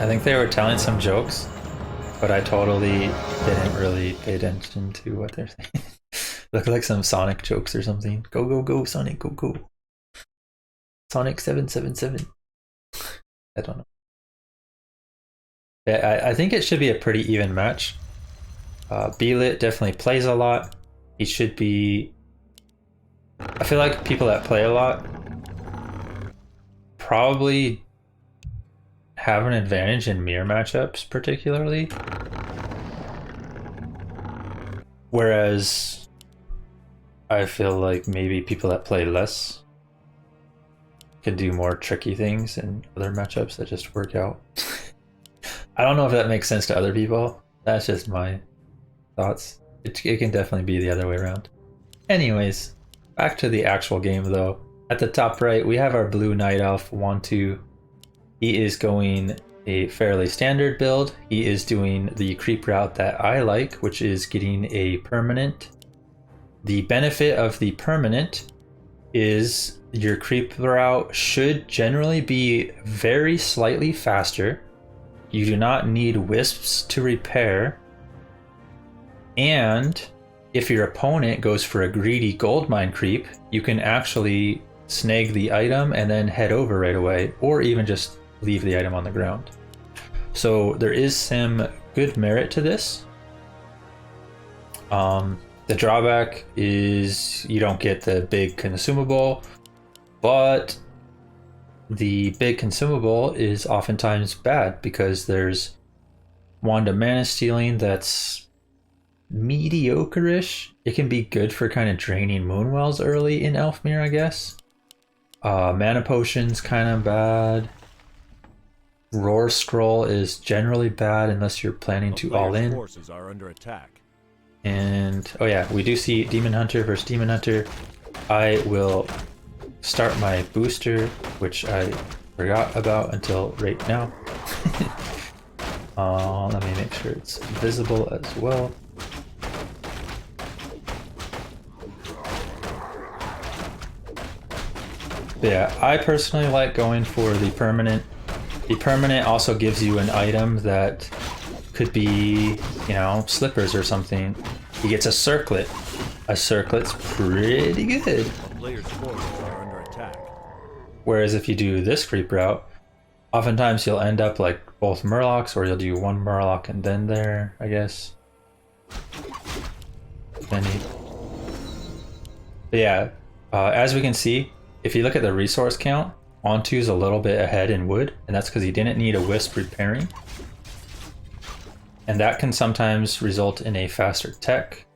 I think they were telling some jokes, but I totally didn't really pay attention to what they're saying. Look like some Sonic jokes or something. Go, go, go, Sonic, go, go. Sonic 777. I don't know. Yeah, I think it should be a pretty even match. BeLit definitely plays a lot. He should be... I feel like people that play a lot probably have an advantage in mirror matchups, particularly. Whereas I feel like maybe people that play less can do more tricky things in other matchups that just work out. I don't know if that makes sense to other people. That's just my thoughts. It can definitely be the other way around. Anyways, back to the actual game though. At the top right, we have our blue night elf, Wontu. He is going a fairly standard build. He is doing the creep route that I like, which is getting a permanent. The benefit of the permanent is your creep route should generally be very slightly faster. You do not need wisps to repair. And if your opponent goes for a greedy goldmine creep, you can actually snag the item and then head over right away, or even just leave the item on the ground. So there is some good merit to this. The drawback is you don't get the big consumable, but the big consumable is oftentimes bad because there's Wanda mana stealing that's mediocre-ish. It can be good for kind of draining Moonwells early in Elfmere, I guess. Mana potion's kind of bad. Roar Scroll is generally bad unless you're planning to all in. Forces are under attack. And oh yeah, we do see Demon Hunter versus Demon Hunter. I will start my booster, which I forgot about until right now. Let me make sure it's visible as well. But yeah, I personally like going for the permanent. The permanent also gives you an item that could be, you know, slippers or something. He gets a circlet. A circlet's pretty good. Players' forces are under attack. Whereas if you do this creep route, oftentimes you'll end up like both Murlocs, or you'll do one Murloc and then there, I guess. But yeah, as we can see, if you look at the resource count, Wontu's a little bit ahead in wood, and that's because he didn't need a wisp repairing. And that can sometimes result in a faster tech.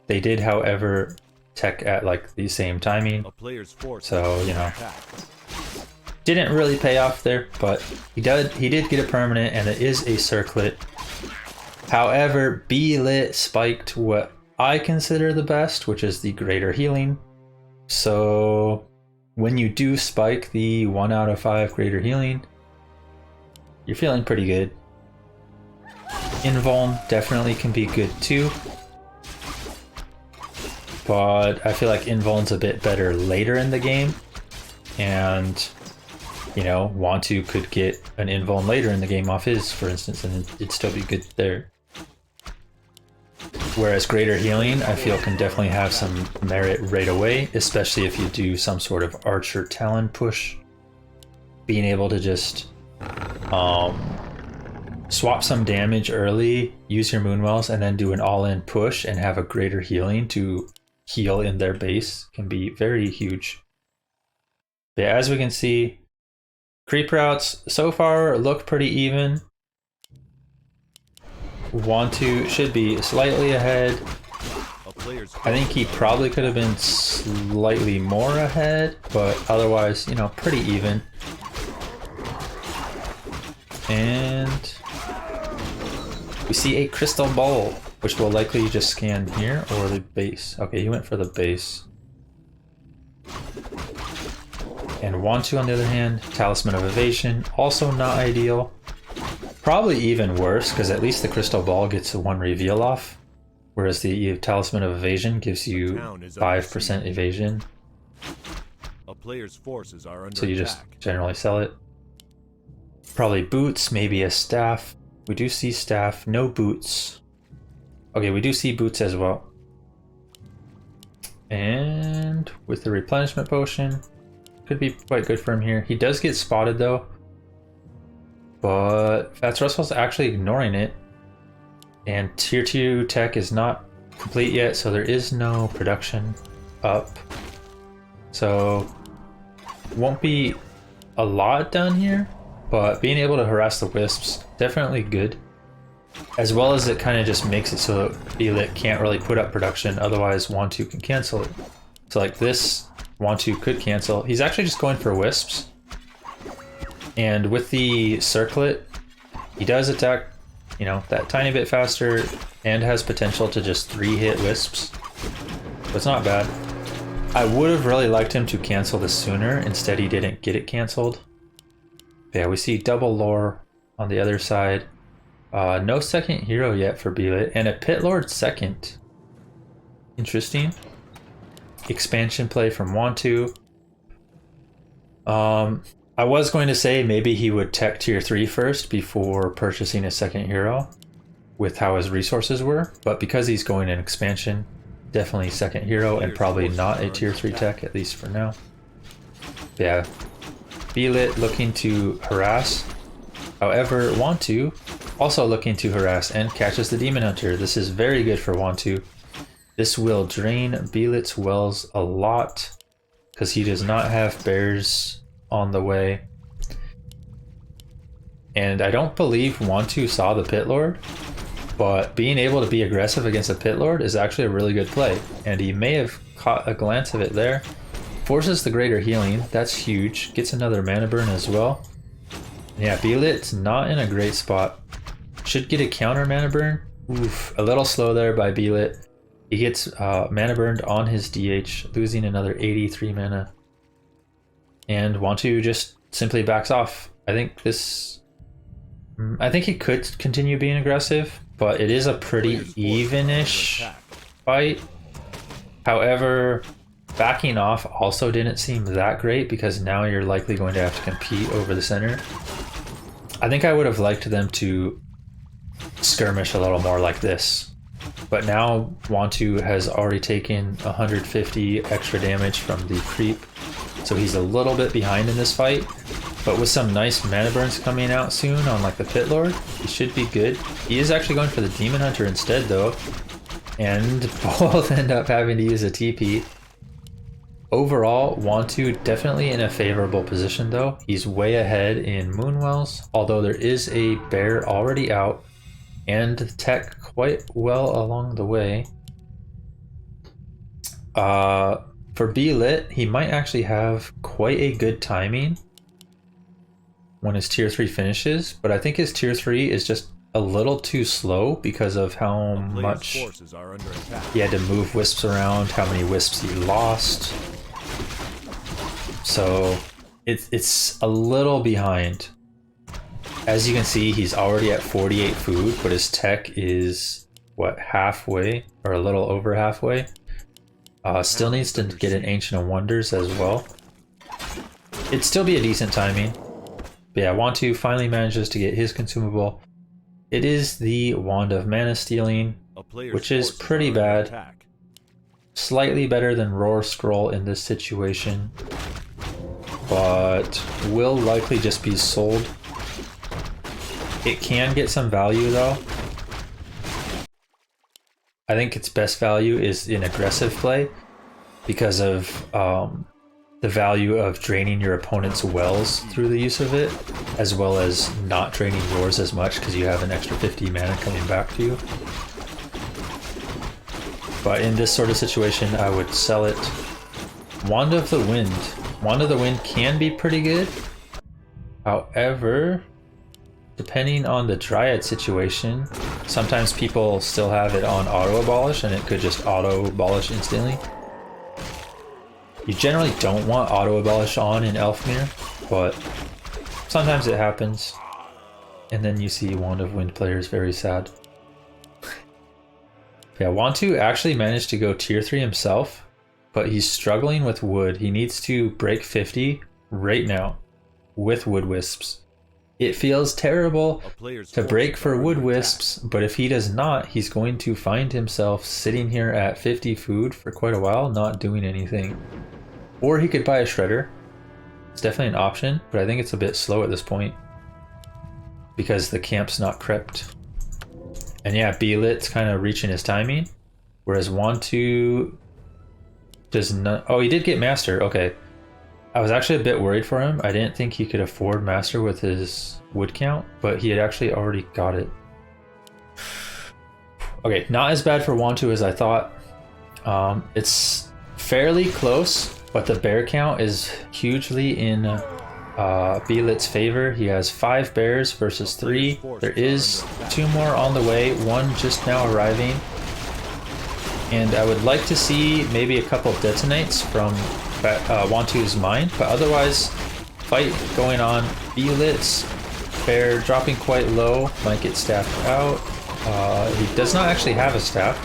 They did, however, tech at like the same timing. So, you know, didn't really pay off there, but he did get a permanent, and it is a circlet. However, BeLit spiked what I consider the best, which is the greater healing. So when you do spike the 1 out of 5 greater healing, you're feeling pretty good. Invuln definitely can be good too, but I feel like Invuln's a bit better later in the game, and you know, Wontu could get an Invuln later in the game off his, for instance, and it'd still be good there. Whereas greater healing, I feel, can definitely have some merit right away, especially if you do some sort of Archer Talon push. Being able to just swap some damage early, use your Moonwells, and then do an all-in push and have a greater healing to heal in their base can be very huge. But yeah, as we can see, creep routes so far look pretty even. Wontu should be slightly ahead. I think he probably could have been slightly more ahead, but otherwise, you know, pretty even. And we see a crystal ball, which will likely just scan here or the base. Okay, he went for the base. And Wontu, on the other hand, Talisman of Evasion, also not ideal. Probably even worse, because at least the crystal ball gets a 1 reveal off, whereas the Talisman of Evasion gives you 5% evasion. A player's forces are under So you just generally sell it. Probably boots, maybe a staff. We do see staff, no boots. Okay, we do see boots as well. And with the replenishment potion, could be quite good for him here. He does get spotted though, but Fats Russell's actually ignoring it. And tier 2 tech is not complete yet, so there is no production up. So won't be a lot done here, but being able to harass the wisps, definitely good. As well as it kind of just makes it so BeLit can't really put up production, otherwise Wontu can cancel it. So like this, Wontu could cancel. He's actually just going for wisps. And with the circlet, he does attack, you know, that tiny bit faster and has potential to just 3-hit wisps. So it's not bad. I would have really liked him to cancel this sooner. Instead, he didn't get it canceled. Yeah, we see double lore on the other side. No second hero yet for BeLit, and a Pit Lord second. Interesting. Expansion play from Wontu. I was going to say maybe he would tech tier 3 first before purchasing a second hero with how his resources were, but because he's going in expansion, definitely second hero and probably not a tier 3 tech, at least for now. Yeah, BeLit looking to harass. However, Wontu also looking to harass and catches the Demon Hunter. This is very good for Wontu. This will drain BeLit's wells a lot because he does not have bears on the way. And I don't believe Wontu saw the Pit Lord, but being able to be aggressive against a Pit Lord is actually a really good play. And he may have caught a glance of it there. Forces the greater healing, that's huge. Gets another mana burn as well. Yeah, BeLit's not in a great spot. Should get a counter mana burn. Oof, a little slow there by BeLit. He gets mana burned on his DH, losing another 83 mana. And Wontu just simply backs off. I think he could continue being aggressive, but it is a pretty even-ish fight. However, backing off also didn't seem that great because now you're likely going to have to compete over the center. I think I would have liked them to skirmish a little more like this. But now Wontu has already taken 150 extra damage from the creep, so he's a little bit behind in this fight. But with some nice mana burns coming out soon on like the Pit Lord, he should be good. He is actually going for the Demon Hunter instead though, and both end up having to use a TP. Overall, Wontu definitely in a favorable position though. He's way ahead in Moonwells, although there is a bear already out, and tech quite well along the way. For BeLit, he might actually have quite a good timing when his tier 3 finishes, but I think his tier 3 is just a little too slow because of how much he had to move wisps around, how many wisps he lost. So it's a little behind. As you can see, he's already at 48 food, but his tech is, what, halfway? Or a little over halfway? Still needs to get an Ancient of Wonders as well. It'd still be a decent timing. But yeah, Wontu finally manages to get his consumable. It is the Wand of Mana Stealing, which is pretty bad. Slightly better than Roar Scroll in this situation, but will likely just be sold. It can get some value though. I think its best value is in aggressive play because of the value of draining your opponent's wells through the use of it, as well as not draining yours as much because you have an extra 50 mana coming back to you. But in this sort of situation, I would sell it. Wand of the Wind. Wand of the Wind can be pretty good. However, depending on the Dryad situation, sometimes people still have it on auto-abolish and it could just auto-abolish instantly. You generally don't want auto-abolish on in Elfmere, but sometimes it happens. And then you see Wand of Wind players very sad. Yeah, Wontu actually managed to go tier 3 himself, but he's struggling with wood. He needs to break 50 right now with wood wisps. It feels terrible A player's to break forces for are wood under attack. wisps, but if he does not, he's going to find himself sitting here at 50 food for quite a while, not doing anything. Or he could buy a shredder. It's definitely an option, but I think it's a bit slow at this point because the camp's not crept. And yeah, BeLit's kind of reaching his timing, whereas Wontu does not. Oh, he did get master. Okay. I was actually a bit worried for him. I didn't think he could afford master with his wood count, but he had actually already got it. Okay, not as bad for Wontu as I thought. It's fairly close, but the bear count is hugely in BeLit's favor. He has 5 bears versus 3. There is 2 more on the way, 1 just now arriving. And I would like to see maybe a couple detonates from Wontu's mine, but otherwise, fight going on. BeLit's bear dropping quite low, might get staffed out. He does not actually have a staff.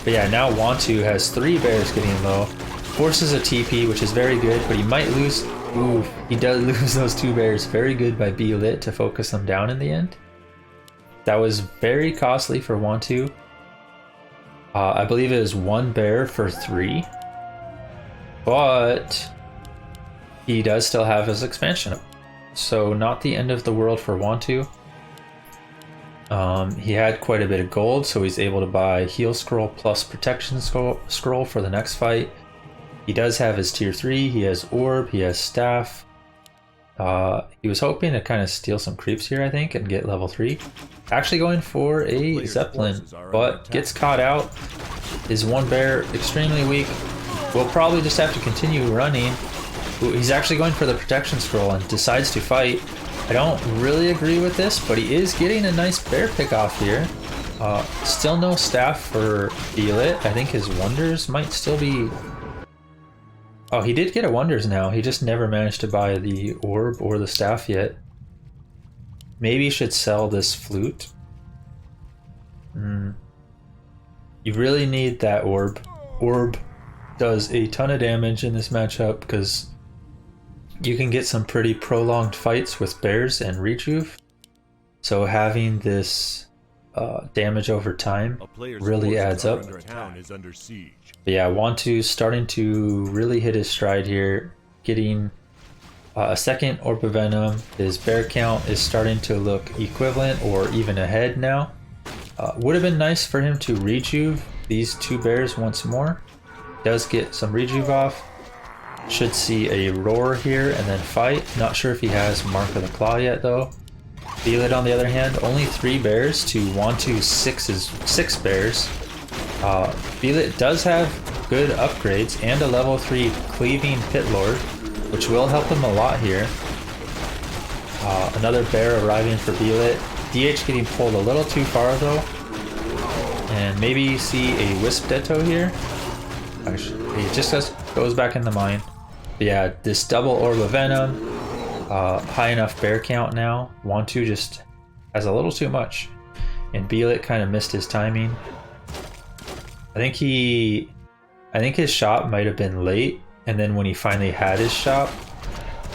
But yeah, now Wontu has 3 bears getting low. Forces a TP, which is very good, but he might lose. Ooh, he does lose those 2 bears. Very good by BeLit to focus them down in the end. That was very costly for Wontu. I believe it is 1 bear for 3. But he does still have his expansion up. So not the end of the world for Wontu. He had quite a bit of gold, so he's able to buy heal scroll plus protection scroll for the next fight. He does have his tier 3, he has orb, he has staff. He was hoping to kind of steal some creeps here, I think, and get level 3. Actually going for a Zeppelin, but gets caught out. His 1 bear extremely weak. We'll probably just have to continue running. Ooh, he's actually going for the protection scroll and decides to fight. I don't really agree with this, but he is getting a nice bear pick off here. Still no staff for BeLit. I think his wonders might still be... Oh, he did get a wonders now. He just never managed to buy the orb or the staff yet. Maybe he should sell this flute. You really need that orb. Orb does a ton of damage in this matchup because you can get some pretty prolonged fights with bears and rejuve. So having this damage over time really adds up. But yeah, Wontu's starting to really hit his stride here, getting a second Orb of Venom. His bear count is starting to look equivalent or even ahead now. Would have been nice for him to rejuve these 2 bears once more. Does get some rejuve off. Should see a roar here and then fight. Not sure if he has Mark of the Claw yet though. BeLit on the other hand, only 3 bears to Wontu's 6 bears. BeLit does have good upgrades and a level 3 Cleaving Pit Lord, which will help him a lot here. Another bear arriving for BeLit. DH getting pulled a little too far though. And maybe see a Wisp Ditto here. Actually, he just goes back in the mine. But yeah, this double Orb of Venom, high enough bear count now. Wontu just has a little too much. And BeLit kind of missed his timing. I think his shop might have been late, and then when he finally had his shop,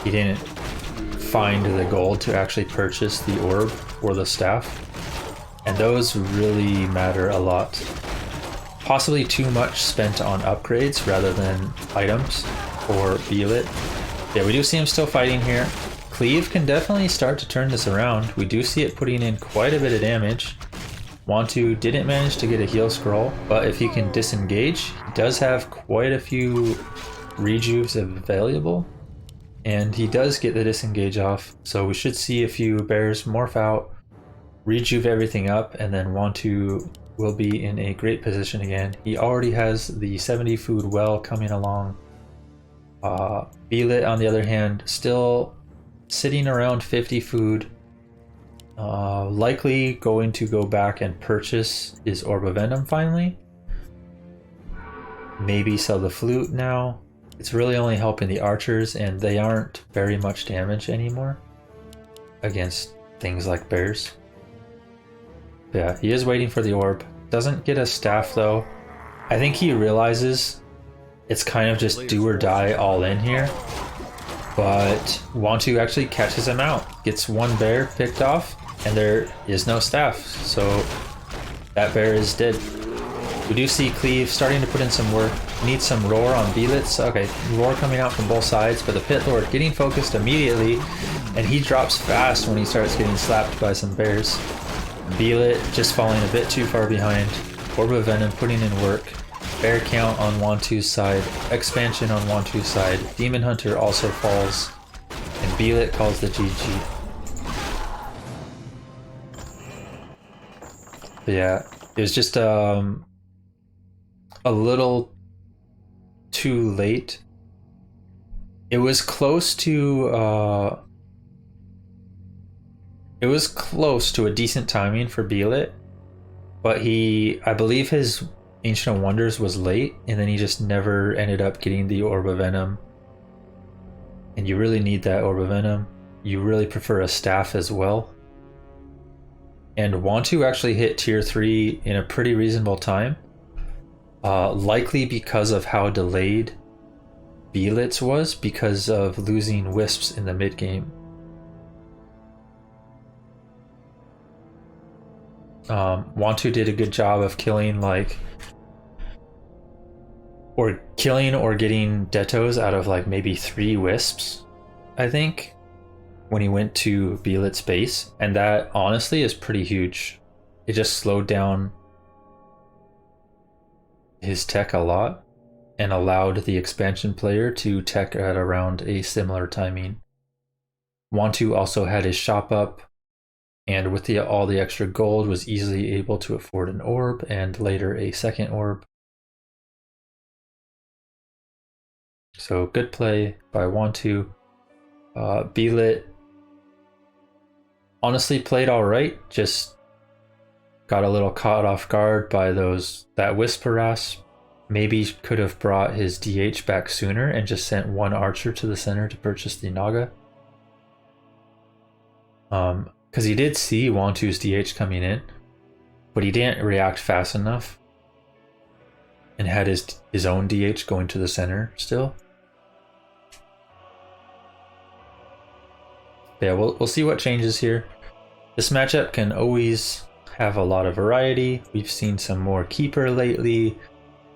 he didn't find the gold to actually purchase the orb or the staff. And those really matter a lot. Possibly too much spent on upgrades rather than items for BeLit. Yeah, we do see him still fighting here. Cleave can definitely start to turn this around. We do see it putting in quite a bit of damage. Wontu didn't manage to get a heal scroll, but if he can disengage, he does have quite a few rejuves available. And he does get the disengage off, so we should see a few bears morph out, rejuve everything up, and then Wontu will be in a great position again. He already has the 70 food well coming along. BeLit on the other hand, still sitting around 50 food. Likely going to go back and purchase his Orb of Venom finally. Maybe sell the flute now. It's really only helping the archers, and they aren't very much damage anymore against things like bears. Yeah, he is waiting for the orb. Doesn't get a staff though. I think he realizes it's kind of just do or die all in here. But Wontu actually catches him out, gets one bear picked off, and there is no staff, so that bear is dead. We do see Cleave starting to put in some work. Needs some roar on BeLit. Okay, roar coming out from both sides, but the Pit Lord getting focused immediately, and he drops fast when he starts getting slapped by some bears. BeLit just falling a bit too far behind. Orb of Venom putting in work. Bear count on Wontu's side. Expansion on Wontu's side. Demon Hunter also falls. And BeLit calls the GG. But yeah, it was just a little too late. It was close to a decent timing for BeLit, but I believe his Ancient of Wonders was late, and then he just never ended up getting the Orb of Venom. And you really need that Orb of Venom. You really prefer a staff as well. And Wontu actually hit tier 3 in a pretty reasonable time. Likely because of how delayed BeLit's was, because of losing Wisps in the mid game. Wontu did a good job of killing or getting Detos out of like maybe 3 Wisps, I think, when he went to BeLit's base, and that honestly is pretty huge. It just slowed down his tech a lot and allowed the expansion player to tech at around a similar timing. Wontu also had his shop up, and with all the extra gold was easily able to afford an orb and later a second orb. So good play by Wontu. BeLit honestly played alright, just got a little caught off guard by that Wisp harass. Maybe could have brought his DH back sooner and just sent one archer to the center to purchase the Naga. Because he did see Wontu's DH coming in, but he didn't react fast enough and had his own DH going to the center still. But yeah, we'll see what changes here. This matchup can always have a lot of variety. We've seen some more Keeper lately.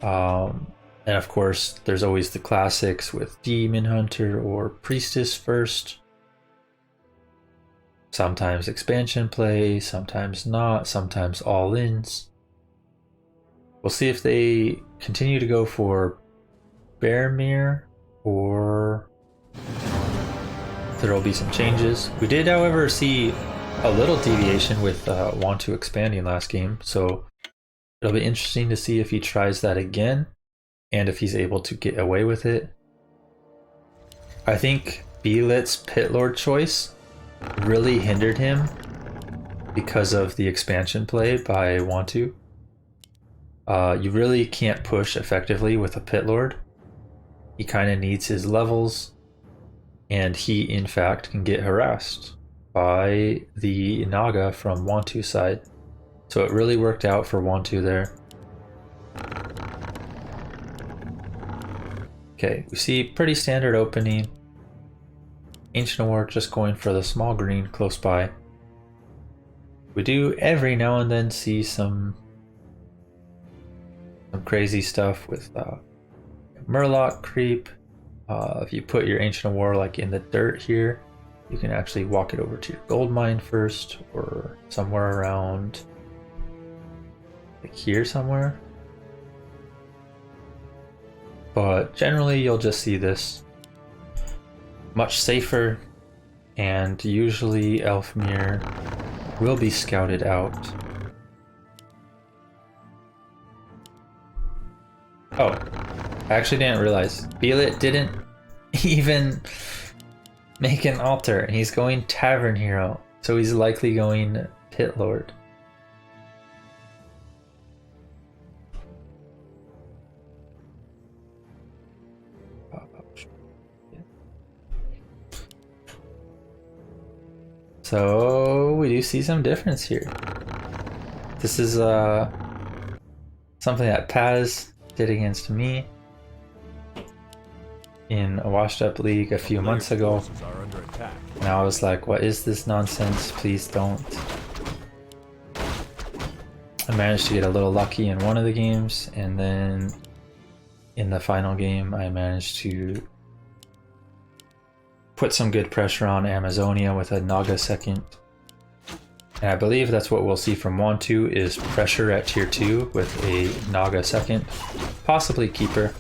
And of course, there's always the classics with Demon Hunter or Priestess first. Sometimes expansion play, sometimes not, sometimes all-ins. We'll see if they continue to go for Bearmere or there will be some changes. We did, however, see a little deviation with Wontu expanding last game, so it'll be interesting to see if he tries that again and if he's able to get away with it. I think BeLit's Pit Lord choice really hindered him because of the expansion play by Wontu. You really can't push effectively with a Pit Lord. He kind of needs his levels, and he in fact can get harassed by the Naga from Wontu's side. So it really worked out for Wontu there. Okay, we see pretty standard opening. Ancient War just going for the small green close by. We do every now and then see some crazy stuff with Murloc creep. If you put your Ancient War like in the dirt here, you can actually walk it over to your gold mine first, or somewhere around like here somewhere. But generally you'll just see this. Much safer, and usually Elfmere will be scouted out. Oh, I actually didn't realize BeLit didn't even make an altar. He's going Tavern Hero, so he's likely going Pit Lord. So we do see some difference here. This is something that Paz did against me. in a washed up league a few months ago, Forces are under attack. and I was like, what is this nonsense? Please don't. I managed to get a little lucky in one of the games, and then in the final game I managed to put some good pressure on Amazonia with a Naga second. And I believe that's what we'll see from Wontu, is pressure at tier 2 with a Naga second, possibly keeper.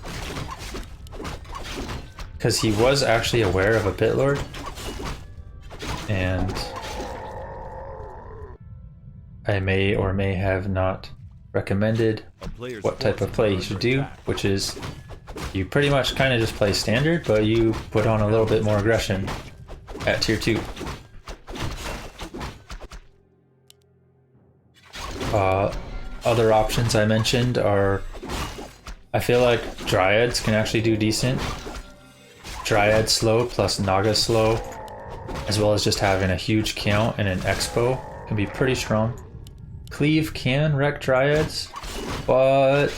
Because he was actually aware of a Pit Lord, and I may or may have not recommended what type of play he should do, which is you pretty much kind of just play standard, but you put on a little bit more aggression at tier 2. Other options I mentioned are, I feel like Dryads can actually do decent. Dryad slow plus Naga slow, as well as just having a huge count and an expo, can be pretty strong. Cleave can wreck Dryads, but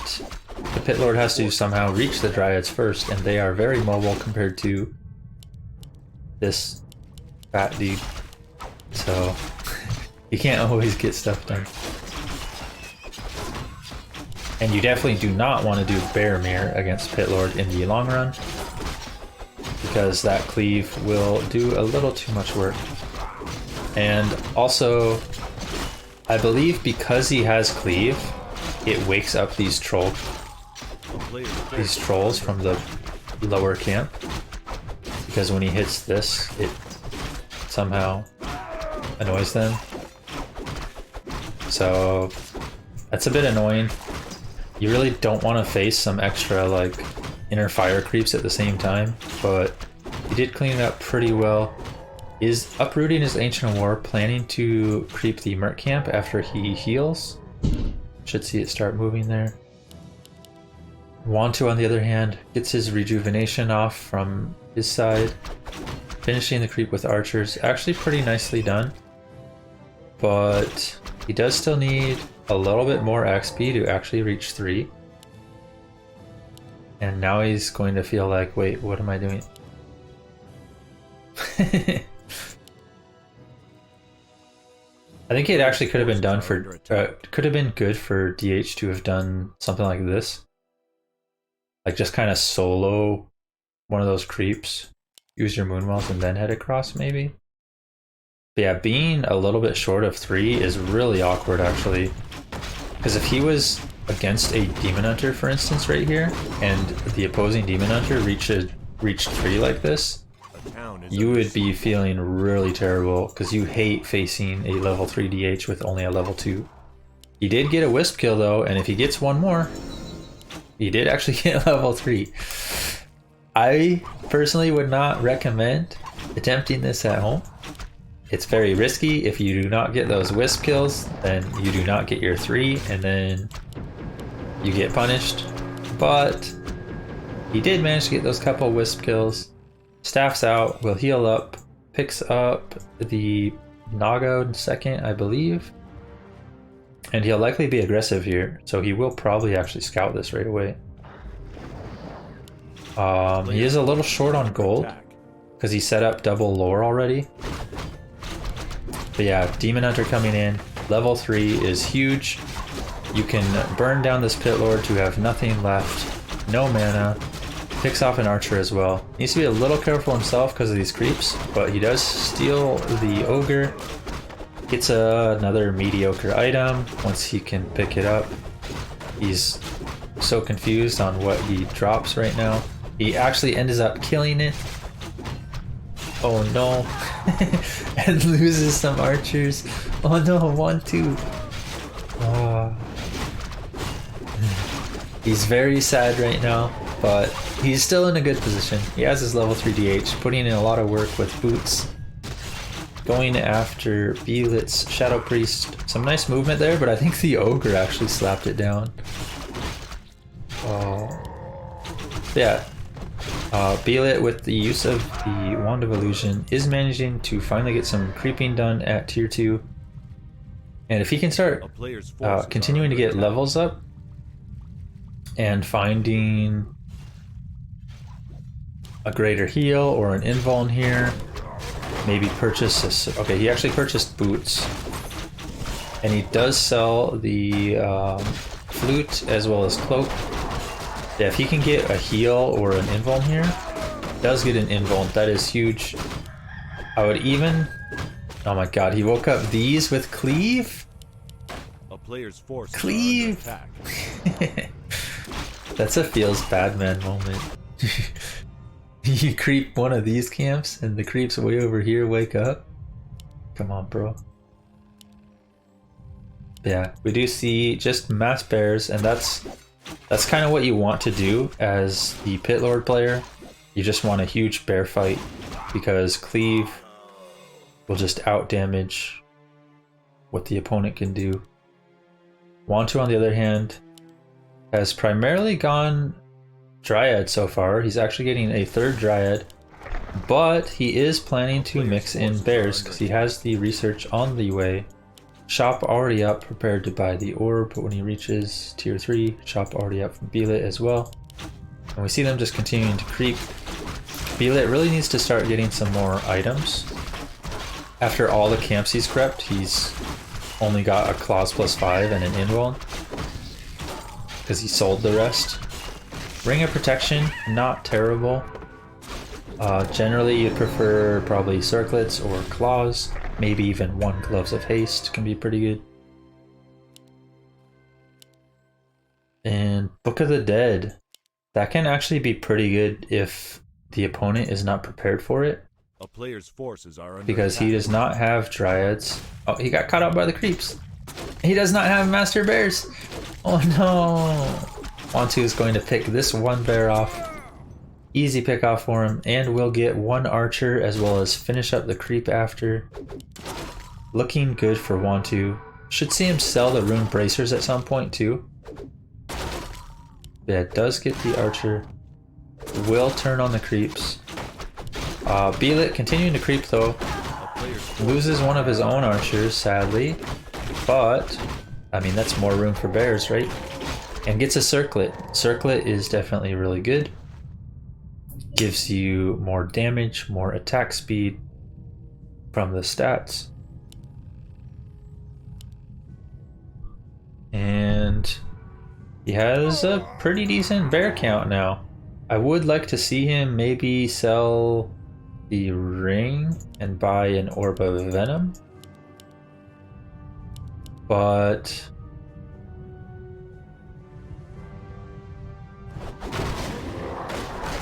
the Pit Lord has to somehow reach the Dryads first, and they are very mobile compared to this fat dude. So you can't always get stuff done. And you definitely do not want to do Bear Mirror against Pit Lord in the long run, because that cleave will do a little too much work. And also, I believe because he has cleave, it wakes up these trolls from the lower camp, because when he hits this, it somehow annoys them. So that's a bit annoying. You really don't want to face some extra like inner fire creeps at the same time, but he did clean it up pretty well. Is uprooting his Ancient War, planning to creep the Merc camp after he heals. Should see it start moving there. Wontu, on the other hand, gets his rejuvenation off from his side, finishing the creep with archers. Actually pretty nicely done, but he does still need a little bit more XP to actually reach 3. And now he's going to feel like, wait, what am I doing? I think it actually could have been done for, could have been good for DH to have done something like this. Like just kind of solo one of those creeps, use your Moonwells and then head across maybe. But yeah, being a little bit short of 3 is really awkward actually. Because if he was against a Demon Hunter, for instance, right here, and the opposing Demon Hunter reached 3 like this, you would be feeling really terrible, because you hate facing a level 3 DH with only a level 2. He did get a Wisp kill though, and if he gets one more, he did actually get level 3. I personally would not recommend attempting this at home. It's very risky. If you do not get those Wisp kills, then you do not get your 3, and then you get punished. But he did manage to get those couple Wisp kills. Staffs out, will heal up, picks up the Naga in second, I believe. And he'll likely be aggressive here, so he will probably actually scout this right away. He is a little short on gold, because he set up double lore already. But yeah, Demon Hunter coming in, level 3 is huge. You can burn down this Pit Lord to have nothing left, no mana. Picks off an archer as well. Needs to be a little careful himself because of these creeps, but he does steal the ogre. Gets another mediocre item once he can pick it up. He's so confused on what he drops right now. He actually ends up killing it. Oh no. And loses some archers. Oh no, Wontu. Oh. He's very sad right now, but he's still in a good position. He has his level 3 DH, putting in a lot of work with boots. Going after BeLit's Shadow Priest. Some nice movement there, but I think the Ogre actually slapped it down. Oh. Yeah. BeLit, with the use of the Wand of Illusion, is managing to finally get some creeping done at tier 2. And if he can start continuing to get levels up and finding a greater heal or an invuln here. Maybe purchase this. Okay, he actually purchased boots. And he does sell the flute as well as cloak. Yeah, if he can get a heal or an invuln here, does get an invuln. That is huge. I would even... Oh my god, he woke up these with cleave? A player's force Cleave! is under attack. That's a feels bad man moment. You creep one of these camps and the creeps way over here wake up? Come on, bro. Yeah, we do see just mass bears, and that's kind of what you want to do as the Pit Lord player. You just want a huge bear fight because cleave will just out damage what the opponent can do. Wontu, on the other hand, has primarily gone Dryad so far. He's actually getting a third Dryad, but he is planning to mix in bears because he has the research on the way. Shop already up, prepared to buy the orb when he reaches tier 3. Shop already up from BeLit as well. And we see them just continuing to creep. BeLit really needs to start getting some more items. After all the camps he's crept, he's only got a claws +5 and an invuln because he sold the rest. Ring of Protection, not terrible. Generally, you'd prefer probably circlets or claws. Maybe even 1 Gloves of Haste can be pretty good. And Book of the Dead. That can actually be pretty good if the opponent is not prepared for it. A player's forces are under Because attack. he does not have Dryads. Oh, he got caught out by the creeps. He does not have Master Bears. Oh no. Wontu is going to pick this one bear off. Easy pick off for him, and we'll get 1 archer as well as finish up the creep after. Looking good for Wontu. Should see him sell the rune bracers at some point too. Yeah, it does get the archer. Will turn on the creeps. BeLit continuing to creep though. A player's Loses one of his own archers, sadly. But, I mean, that's more room for bears, right? And gets a circlet. Circlet is definitely really good. Gives you more damage, more attack speed from the stats. And he has a pretty decent bear count now. I would like to see him maybe sell the ring and buy an orb of venom. But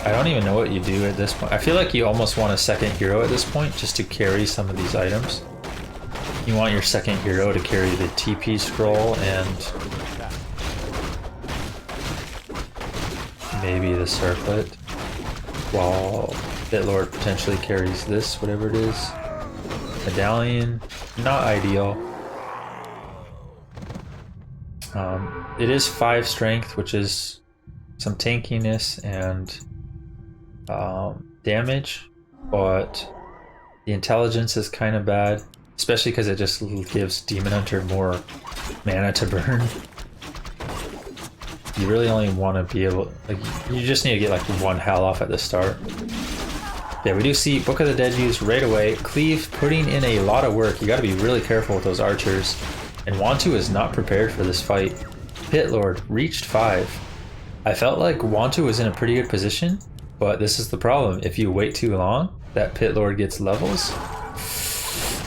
I don't even know what you do at this point. I feel like you almost want a second hero at this point just to carry some of these items. You want your second hero to carry the TP scroll and maybe the circlet, while BitLord potentially carries this, whatever it is. Medallion, not ideal. It is 5 strength, which is some tankiness and damage, but the intelligence is kind of bad, especially because it just gives Demon Hunter more mana to burn. You really only want to be able, like, you just need to get like 1 hell off at the start. Yeah, we do see Book of the Dead used right away. Cleave putting in a lot of work. You got to be really careful with those archers. And Wontu is not prepared for this fight. Pit Lord reached 5. I felt like Wontu was in a pretty good position, but this is the problem. If you wait too long, that Pit Lord gets levels.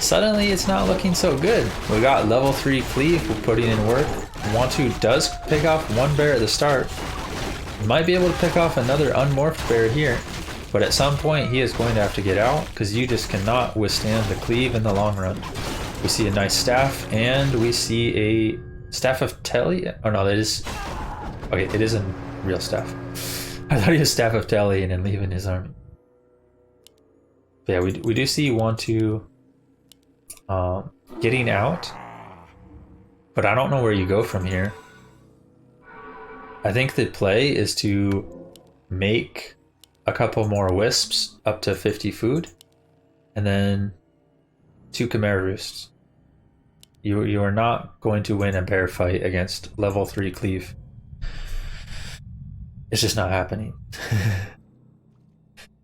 Suddenly it's not looking so good. We got level 3 Cleave, we're putting in work. Wontu does pick off 1 bear at the start. Might be able to pick off another unmorphed bear here, but at some point he is going to have to get out because you just cannot withstand the Cleave in the long run. We see a nice staff, and we see a Staff of Telly. Oh no, that is... Okay, it is a real staff. I thought he was Staff of Telly and then leaving his army. But yeah, we do see Wontu getting out, but I don't know where you go from here. I think the play is to make a couple more wisps up to 50 food, and then 2 Chimera Roosts. You are not going to win a bear fight against level 3 Cleave. It's just not happening.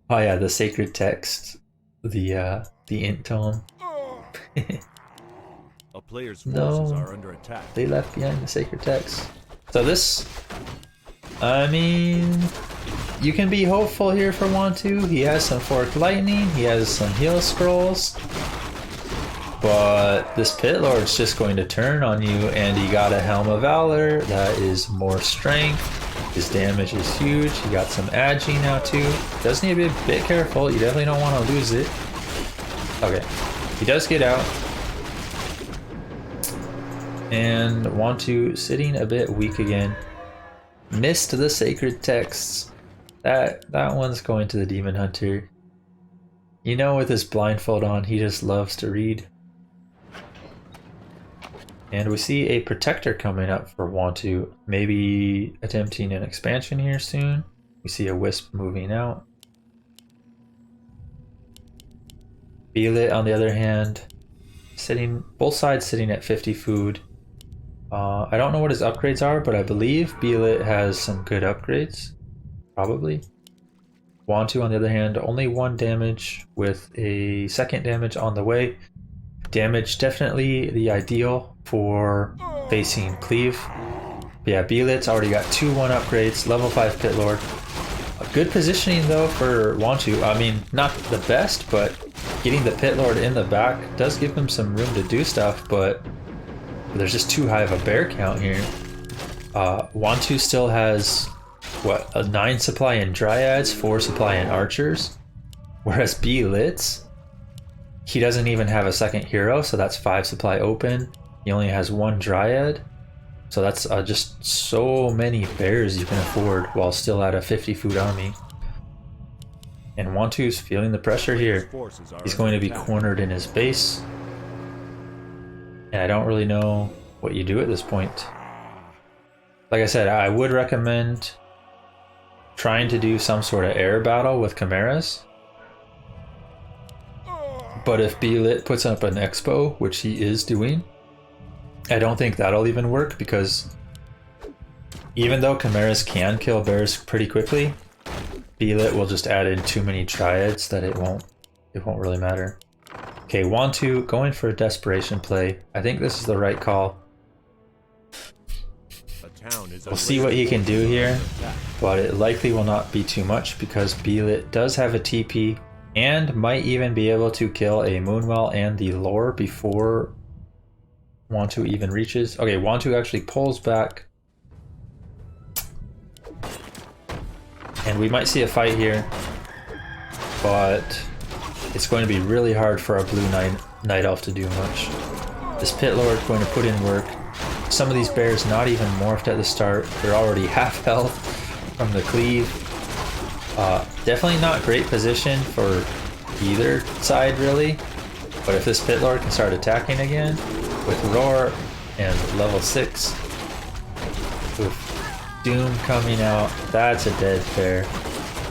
Oh yeah, the sacred text, the int tome. A player's forces No, are under attack. they left behind the sacred text. So this, I mean, you can be hopeful here for Wontu. He has some forked lightning, he has some heal scrolls, but this pit lord's just going to turn on you, and he got a Helm of Valor that is more strength. His damage is huge. He got some agi now too. Does need to be a bit careful. You definitely don't want to lose it. Okay, he does get out. And Wontu sitting a bit weak again. Missed the sacred texts. That one's going to the Demon Hunter. You know, with his blindfold on, he just loves to read. And we see a protector coming up for Wontu. Maybe attempting an expansion here soon. We see a wisp moving out. BeLit, on the other hand, sitting both sides sitting at 50 food. I don't know what his upgrades are, but I believe BeLit has some good upgrades. Probably. Wontu, on the other hand, only 1 damage with a 2nd damage on the way. Damage definitely the ideal for facing cleave. But yeah, BeLit's already got 2-1 upgrades, level 5 Pit Lord. A good positioning though for Wontu. I mean, not the best, but getting the Pit Lord in the back does give him some room to do stuff, but there's just too high of a bear count here. Wontu still has, what, a 9 supply in Dryads, 4 supply in Archers, whereas BeLit's, he doesn't even have a 2nd hero, so that's 5 supply open. He only has 1 Dryad, so that's just so many bears you can afford while still at a 50 food army. And Wontu's feeling the pressure here. He's going to be cornered in his base. And I don't really know what you do at this point. Like I said, I would recommend trying to do some sort of air battle with Chimeras. But if BeLit puts up an expo, which he is doing, I don't think that'll even work, because even though Chimeras can kill bears pretty quickly, BeLit will just add in too many Triads that it won't really matter. Okay, Wontu going for a desperation play. I think this is the right call. We'll see what he can do here, but it likely will not be too much because BeLit does have a TP and might even be able to kill a Moonwell and the lore before Wontu even reaches. Okay, Wontu actually pulls back. And we might see a fight here, but it's going to be really hard for our blue night elf to do much. This Pit Lord going to put in work. Some of these bears not even morphed at the start. They're already half health from the cleave. Definitely not great position for either side really. But if this Pit Lord can start attacking again with Roar and level 6, with Doom coming out, that's a dead bear.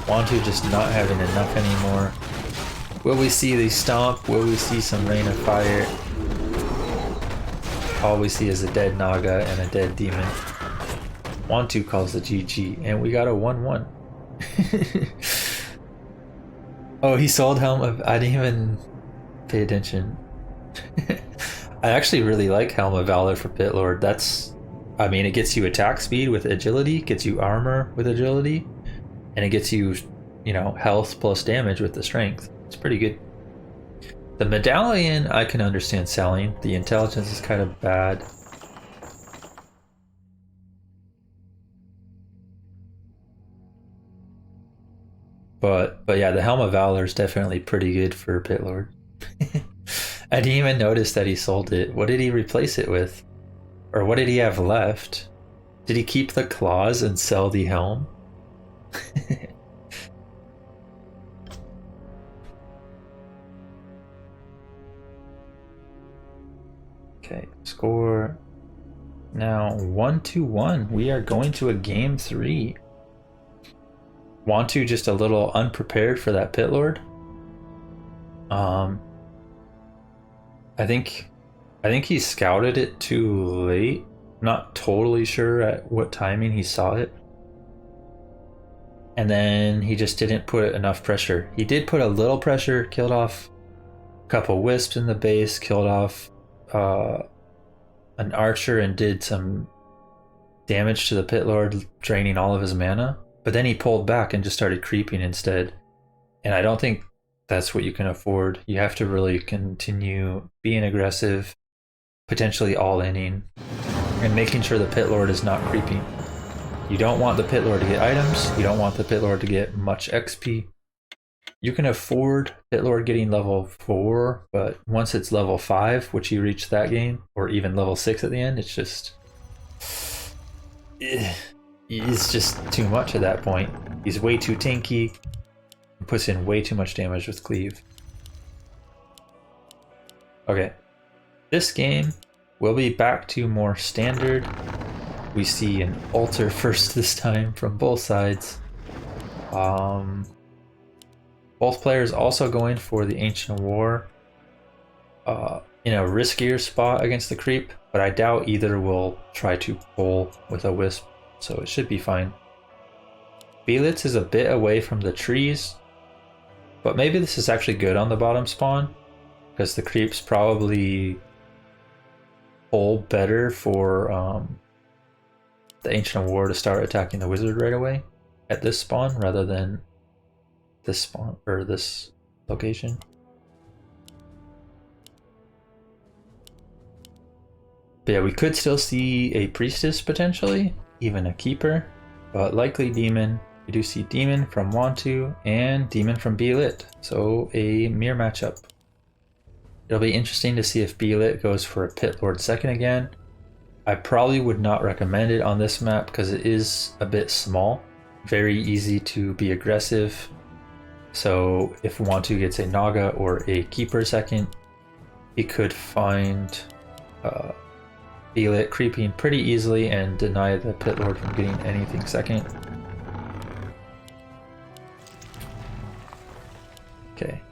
Wontu just not having enough anymore. Will we see the stomp? Will we see some rain of fire? All we see is a dead Naga and a dead demon. Wontu calls the GG, and we got a 1-1. Oh, he sold Helm of... I didn't even pay attention. I actually really like Helm of Valor for Pit Lord. That's... I mean, it gets you attack speed with agility, gets you armor with agility, and it gets you, you know, health plus damage with the strength. It's pretty good. The medallion I can understand selling. The intelligence is kind of bad. But yeah, the Helm of Valor is definitely pretty good for Pit Lord. I didn't even notice that he sold it. What did he replace it with? Or what did he have left? Did he keep the claws and sell the helm? Okay, score now 1-1. We are going to a game 3. Wontu just a little unprepared for that Pit Lord. I think he scouted it too late. Not totally sure at what timing he saw it. and then he just didn't put enough pressure. He did put a little pressure, killed off a couple wisps in the base, killed off an archer, and did some damage to the pit lord, draining all of his mana. But then he pulled back and just started creeping instead. And I don't think that's what you can afford. You have to really continue being aggressive, potentially all-inning, and making sure the pit lord is not creeping. You don't want the pit lord to get items. You don't want the pit lord to get much XP. You can afford pit lord getting level 4, but once it's level 5, which you reach that game, or even level 6 at the end, it's just... It's just too much at that point. He's way too tanky. Puts in way too much damage with cleave. Okay. This game will be back to more standard. We see an altar first this time from both sides. Both players also going for the Ancient War in a riskier spot against the creep, but I doubt either will try to pull with a wisp, so it should be fine. BeLit is a bit away from the trees, but maybe this is actually good on the bottom spawn, because the creeps probably pull better for the Ancient War to start attacking the wizard right away at this spawn rather than this spawn or this location. But yeah, we could still see a priestess potentially, even a keeper, but likely demon. We do see demon from Wontu and demon from BeLit, so a mirror matchup. It'll be interesting to see if BeLit goes for a pit lord second again. I probably would not recommend it on this map because it is a bit small, very easy to be aggressive. So if Wontu gets a Naga or a keeper second, he could find BeLit creeping pretty easily and deny the pit lord from getting anything second. Okay.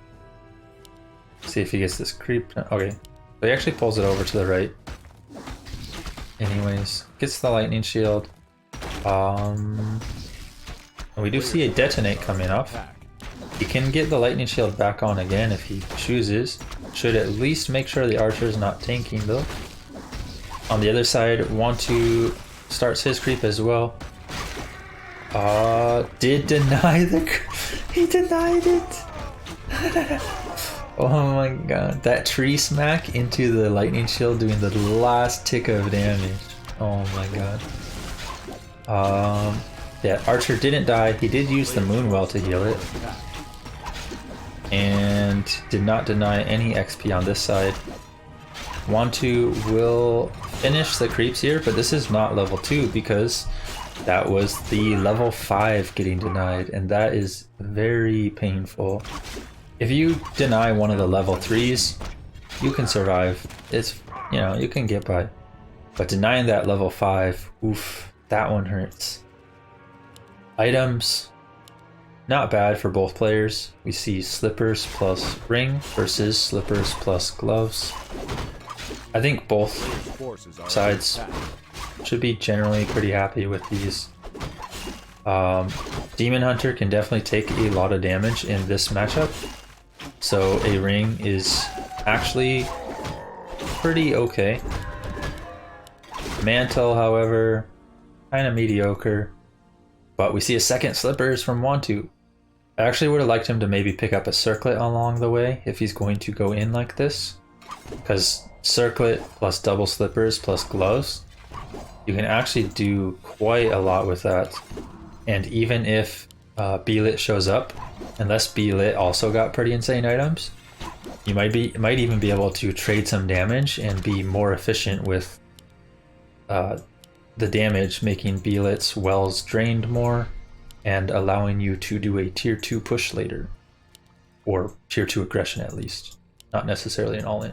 See if he gets this creep. Okay. So he actually pulls it over to the right. Anyways, gets the lightning shield. And we do see a detonate coming up. He can get the lightning shield back on again if he chooses. Should at least make sure the archer is not tanking though. On the other side, Wontu starts his creep as well. Did deny he denied it. Oh my god, that tree smack into the lightning shield doing the last tick of damage. Oh my god. Yeah, archer didn't die. He did use the moonwell to heal it. And did not deny any XP on this side. Wontu will finish the creeps here, but this is not level 2 because that was the level 5 getting denied, and that is very painful. If you deny one of the level 3s, you can survive. It's, you know, you can get by. But denying that level 5, oof, that one hurts. Items, not bad for both players. We see slippers plus ring versus slippers plus gloves. I think both sides should be generally pretty happy with these. Demon Hunter can definitely take a lot of damage in this matchup, so a ring is actually pretty okay. Mantle, however, kind of mediocre. But we see a second slippers from Wontu. I actually would have liked him to maybe pick up a circlet along the way if he's going to go in like this, because circlet plus double slippers plus gloves, you can actually do quite a lot with that. And even if BeLit shows up, unless BeLit also got pretty insane items, you might even be able to trade some damage and be more efficient with the damage, making BeLit's wells drained more and allowing you to do a tier 2 push later, or tier 2 aggression at least, not necessarily an all-in.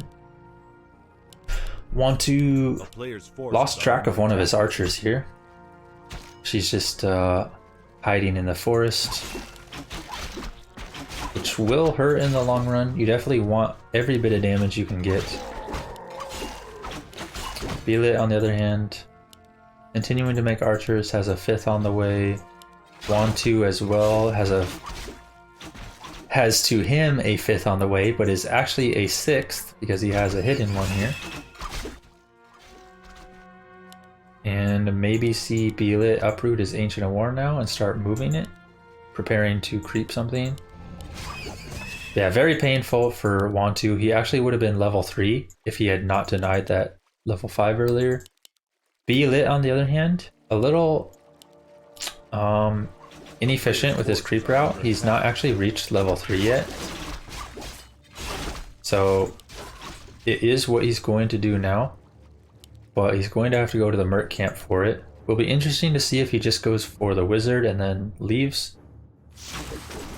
Wontu lost track of one of his archers here. She's just hiding in the forest, which will hurt in the long run. You definitely want every bit of damage you can get. BeLit, on the other hand, continuing to make archers, has a 5th on the way. Wontu as well has to him a 5th on the way, but is actually a 6th because he has a hidden one here. And maybe see BeLit uproot his Ancient of War now and start moving it, preparing to creep something. Yeah, very painful for Wontu. He actually would have been level 3 if he had not denied that level 5 earlier. BeLit, on the other hand, a little inefficient with his creep route. He's not actually reached level 3 yet. So it is what he's going to do now, but he's going to have to go to the Merc camp for it. Will be interesting to see if he just goes for the wizard and then leaves.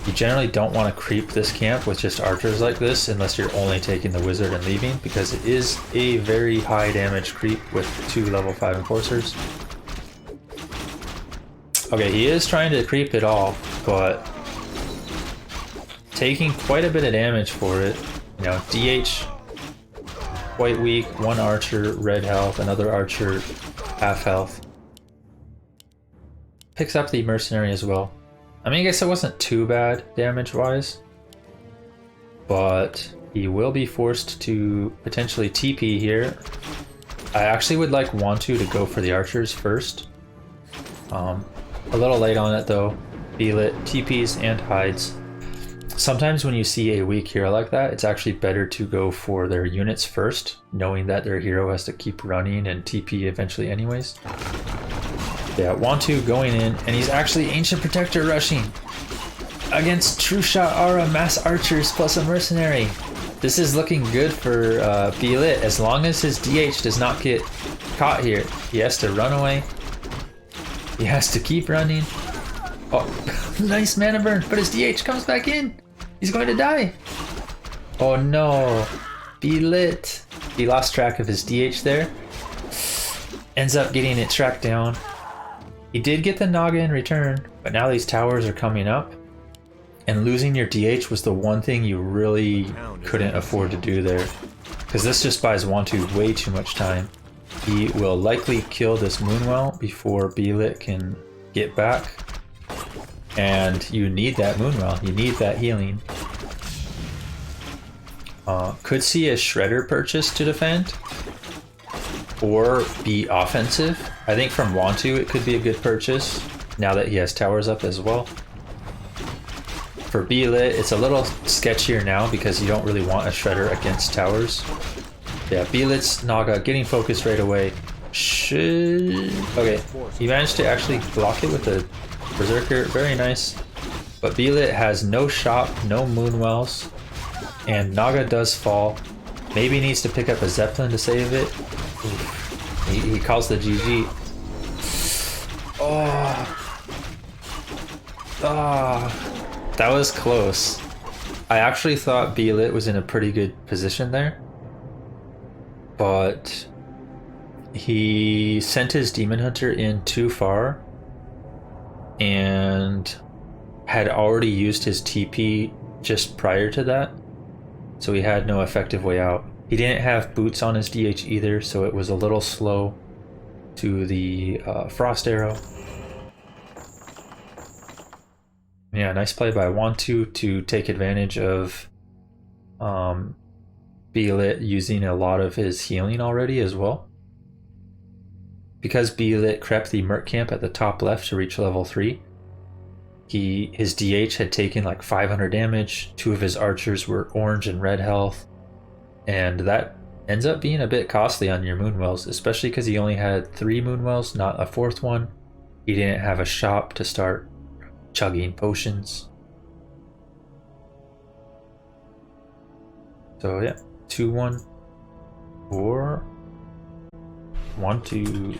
You generally don't want to creep this camp with just archers like this unless you're only taking the wizard and leaving, because it is a very high damage creep with 2 level 5 enforcers. Okay, he is trying to creep it all, but taking quite a bit of damage for it. You know, DH quite weak, 1 archer, red health, another archer, half health. Picks up the mercenary as well. I mean, I guess it wasn't too bad damage-wise, but he will be forced to potentially TP here. I actually would like Wontu to go for the archers first. A little late on it though. BeLit TPs and hides. Sometimes when you see a weak hero like that, it's actually better to go for their units first, knowing that their hero has to keep running and TP eventually anyways. Yeah, Wontu going in, and he's actually Ancient Protector rushing against True Shot Aura Mass Archers plus a Mercenary. This is looking good for BeLit. As long as his DH does not get caught here, he has to run away. He has to keep running. Oh, nice mana burn, but his DH comes back in. He's going to die. Oh no, BeLit. He lost track of his DH there. Ends up getting it tracked down. He did get the Naga in return, but now these towers are coming up, and losing your DH was the one thing you really couldn't afford to do there, because this just buys Wontu way too much time. He will likely kill this Moonwell before BeLit can get back, and you need that Moonwell, you need that healing. Could see a Shredder purchase to defend, or be offensive. I think from Wontu it could be a good purchase, now that he has towers up as well. For BeLit, it's a little sketchier now because you don't really want a Shredder against towers. Yeah, BeLit's Naga getting focused right away. Okay, he managed to actually block it with a Berserker, very nice. But BeLit has no shop, no Moonwells, and Naga does fall. Maybe needs to pick up a Zeppelin to save it. He calls the GG. That was close. I actually thought BeLit was in a pretty good position there, but he sent his Demon Hunter in too far and had already used his TP just prior to that, so he had no effective way out. He didn't have boots on his DH either, so it was a little slow to the Frost Arrow. Yeah, nice play by Wontu to take advantage of BeLit using a lot of his healing already as well. Because BeLit crept the Merc camp at the top left to reach level 3, his DH had taken like 500 damage, 2 of his archers were orange and red health, and that ends up being a bit costly on your Moonwells, especially because he only had 3 Moonwells, not a 4th one. He didn't have a shop to start chugging potions. So yeah, 2-1 for Wontu.